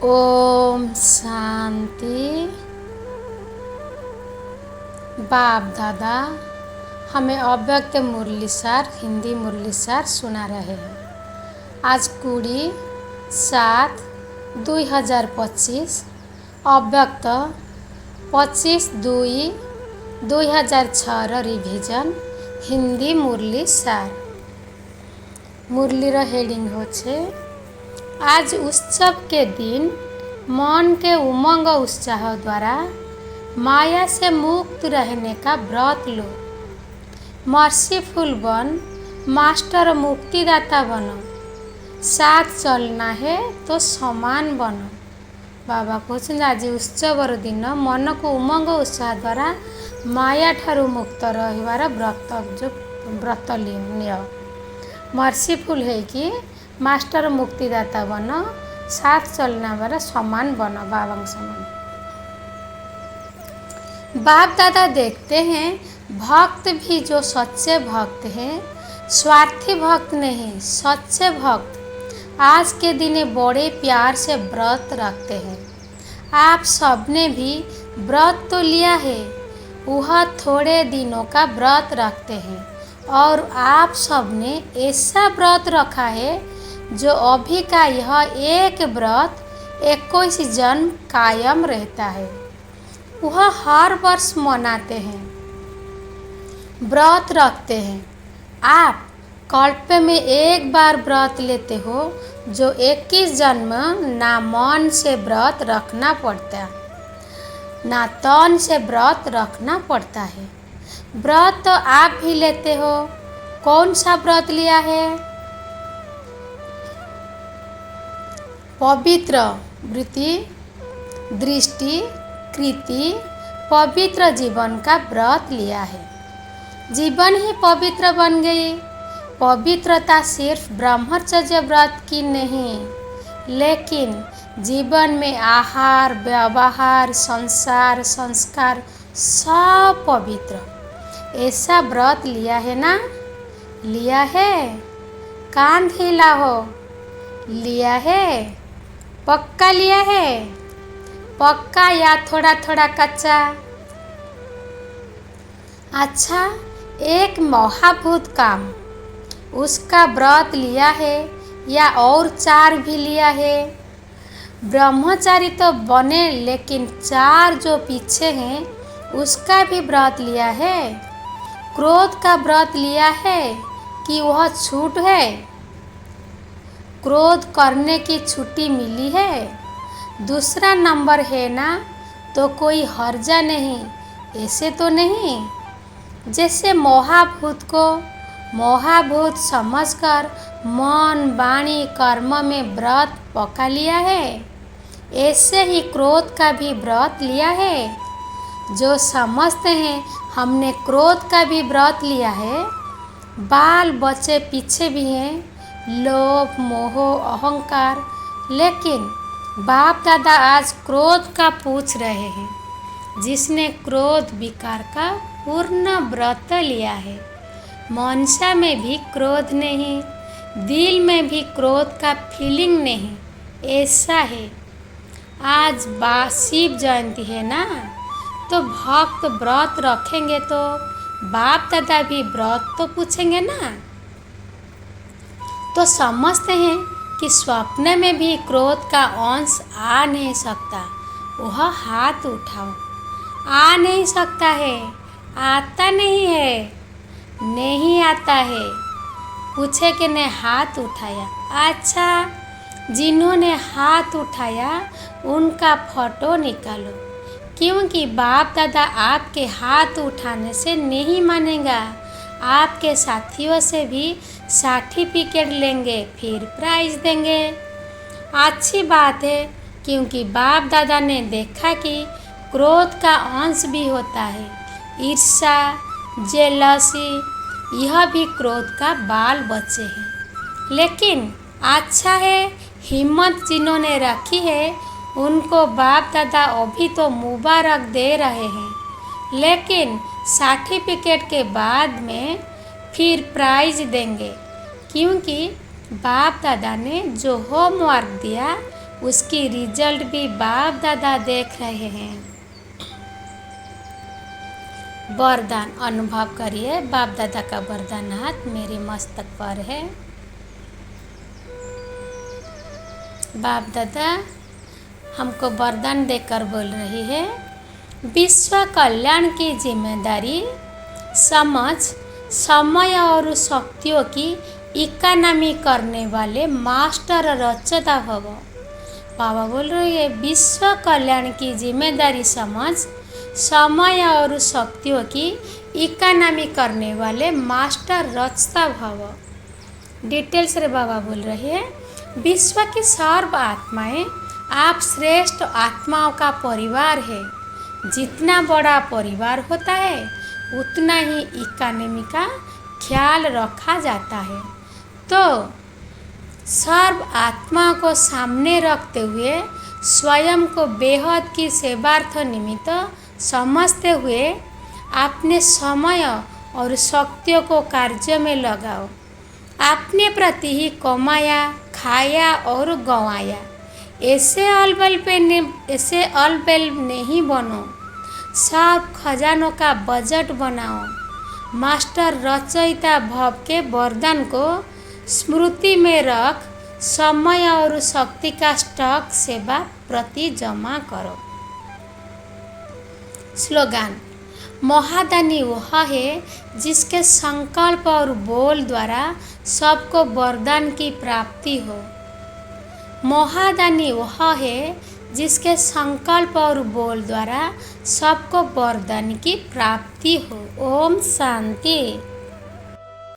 ओम शांति। बाप दादा हमें अव्यक्त मुरलीसार हिंदी मुरलीसार सुना रहे हैं। आज 20/7/2025 अव्यक्त 25/2/2006 रिविजन हिंदी मुरलीसार। मुरलीर हेडिंग होच्छे आज उत्सव के दिन मन के उमंग उत्साह द्वारा माया से मुक्त रहने का व्रत लो। मर्सीफुल बन, मास्टर मुक्तिदाता बनो। साथ चलना है तो समान बनो। बाबा कहते आज उत्सवर दिन मन को उमंग उत्साह द्वारा माया ठारू मुक्त रहिवार व्रत निय। मर्सीफुल है कि मास्टर मुक्तिदाता बनो, साथ चलना वाला समान बनो, बाबा समान। बाप दादा देखते हैं भक्त भी जो सच्चे भक्त हैं, स्वार्थी भक्त नहीं, सच्चे भक्त आज के दिन बड़े प्यार से व्रत रखते हैं। आप सबने भी व्रत तो लिया है, वह थोड़े दिनों का व्रत रखते हैं और आप सबने ऐसा व्रत रखा है जो अभी का यह एक व्रत 21 जन्म कायम रहता है। वह हर वर्ष मनाते हैं, व्रत रखते हैं। आप कल्प में एक बार व्रत लेते हो जो 21 जन्म ना मन से व्रत रखना पड़ता, ना तन से व्रत रखना पड़ता है। व्रत तो आप भी लेते हो। कौन सा व्रत लिया है? पवित्र वृत्ति, दृष्टि, कृति, पवित्र जीवन का व्रत लिया है। जीवन ही पवित्र बन गई। पवित्रता सिर्फ ब्रह्मचर्य व्रत की नहीं, लेकिन जीवन में आहार, व्यवहार, संसार, संस्कार सब पवित्र। ऐसा व्रत लिया है ना? लिया है? कान हिला हो। लिया है? पक्का लिया है? पक्का या थोड़ा थोड़ा कच्चा? अच्छा, एक महाभूत काम उसका व्रत लिया है या और 4 भी लिया है? ब्रह्मचारी तो बने, लेकिन 4 जो पीछे हैं उसका भी व्रत लिया है। क्रोध का व्रत लिया है कि वह छूट है? क्रोध करने की छुट्टी मिली है? दूसरा नंबर है ना, तो कोई हर्जा नहीं, ऐसे तो नहीं। जैसे महाभूत को महाभूत समझकर मन, वाणी, कर्म में व्रत पका लिया है, ऐसे ही क्रोध का भी व्रत लिया है। जो समझते हैं हमने क्रोध का भी व्रत लिया है, बाल बच्चे पीछे भी हैं, लोभ, मोह, अहंकार, लेकिन बाप दादा आज क्रोध का पूछ रहे हैं। जिसने क्रोध विकार का पूर्ण व्रत लिया है, मनसा में भी क्रोध नहीं, दिल में भी क्रोध का फीलिंग नहीं, ऐसा है। आज शिव जयंती है ना, तो भक्त व्रत रखेंगे तो बाप दादा भी व्रत तो पूछेंगे ना। तो समझते हैं कि स्वप्न में भी क्रोध का अंश आ नहीं सकता। वह हाथ उठाओ। आ नहीं सकता है, आता नहीं है, नहीं आता है। पूछे कि ने हाथ उठाया। अच्छा, जिन्होंने हाथ उठाया उनका फोटो निकालो, क्योंकि बाप दादा आपके हाथ उठाने से नहीं मानेगा। आपके साथियों से भी सर्टिफिकेट लेंगे, फिर प्राइज देंगे। अच्छी बात है, क्योंकि बाप दादा ने देखा कि क्रोध का अंश भी होता है। ईर्ष्या, जेलसी, यह भी क्रोध का बाल बच्चे हैं। लेकिन अच्छा है, हिम्मत जिन्होंने रखी है उनको बाप दादा अभी तो मुबारक दे रहे हैं, लेकिन सर्टिफिकेट के बाद में फिर प्राइज देंगे, क्योंकि बाप दादा ने जो होमवर्क दिया उसकी रिजल्ट भी बाप दादा देख रहे हैं। वरदान अनुभव करिए, बाप दादा का वरदान हाथ मेरे मस्तक पर है। बाप दादा हमको वरदान देकर बोल रही है, विश्व कल्याण की जिम्मेदारी समझ समय और शक्तियों की इकोनॉमी करने वाले मास्टर रचता भव। बाबा बोल रही है, विश्व कल्याण की जिम्मेदारी समझ समय और शक्तियों की इकोनॉमी करने वाले मास्टर रचता भव। डिटेल्स रे बाबा बोल रही है, विश्व की सर्व आत्माएं आप श्रेष्ठ आत्माओं का परिवार है। जितना बड़ा परिवार होता है उतना ही इकोनॉमी का ख्याल रखा जाता है। तो सर्व आत्माओं को सामने रखते हुए स्वयं को बेहद की सेवार्थ निमित्त समझते हुए अपने समय और शक्तियों को कार्य में लगाओ। अपने प्रति ही कमाया, खाया और गंवाया। ऐसे अलबेल नहीं बनो। सब खजानों का बजट बनाओ। मास्टर रचयिता भव के वरदान को स्मृति में रख समय और शक्ति का स्टॉक सेवा प्रति जमा करो। स्लोगन, महादानी वह है जिसके संकल्प और बोल द्वारा सबको वरदान की प्राप्ति हो। महादानी वह है जिसके संकल्प और बोल द्वारा सबको वरदान की प्राप्ति हो। ओम शांति।